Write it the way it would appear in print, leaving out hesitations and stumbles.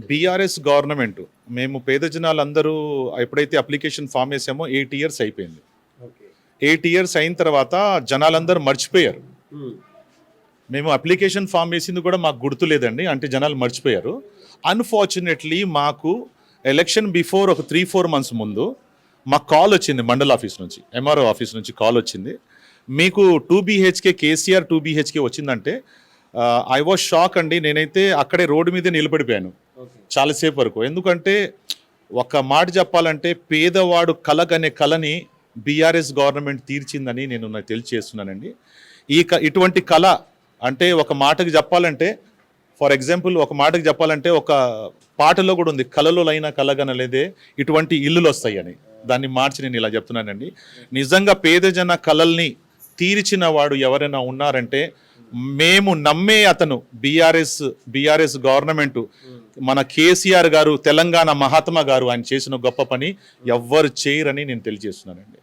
BRS government మేము పేద జనాలందరూ ఎప్పుడైతే అప్లికేషన్ ఫామ్ వేసామో 8 ఇయర్స్ అయిపోయింది. 8 ఇయర్స్ అయిన తర్వాత జనాలందరూ మర్చిపోయారు. మేము అప్లికేషన్ ఫామ్ వేసింది కూడా మాకు గుర్తు లేదండి, అంటే జనాలు మర్చిపోయారు. అన్ఫార్చునేట్లీ మాకు ఎలక్షన్ బిఫోర్ ఒక 3-4 మంత్స్ ముందు మాకు కాల్ వచ్చింది మండల ఆఫీస్ నుంచి, ఎంఆర్ఓ ఆఫీస్ నుంచి కాల్ వచ్చింది, మీకు 2 BHK కేసీఆర్ 2 BHK వచ్చిందంటే ఐ వాజ్ షాక్ అండి. నేనైతే అక్కడే రోడ్డు మీదే నిలబడిపోయాను చాలాసేపు వరకు. ఎందుకంటే ఒక మాట చెప్పాలంటే పేదవాడు కలగనే కళని బీఆర్ఎస్ గవర్నమెంట్ తీర్చిందని నేను నాకు తెలియజేస్తున్నానండి. ఇటువంటి కళ అంటే ఒక మాటకి చెప్పాలంటే, ఫర్ ఎగ్జాంపుల్ ఒక మాటకి చెప్పాలంటే ఒక పాటలో కూడా ఉంది, కళలో లైనా కలగనలేదే ఇటువంటి ఇల్లులు వస్తాయి అని. దాన్ని మార్చి నేను ఇలా చెప్తున్నానండి. నిజంగా పేద జన కళల్ని తీర్చిన వాడు ఎవరైనా ఉన్నారంటే మేము నమ్మే అతను బీఆర్ఎస్ గవర్నమెంట్, మన కేసీఆర్ గారు, తెలంగాణ మహాత్మా గారు. ఆయన చేసిన గొప్ప పని ఎవ్వరు చేయరని నేను తెలియజేస్తున్నానండి.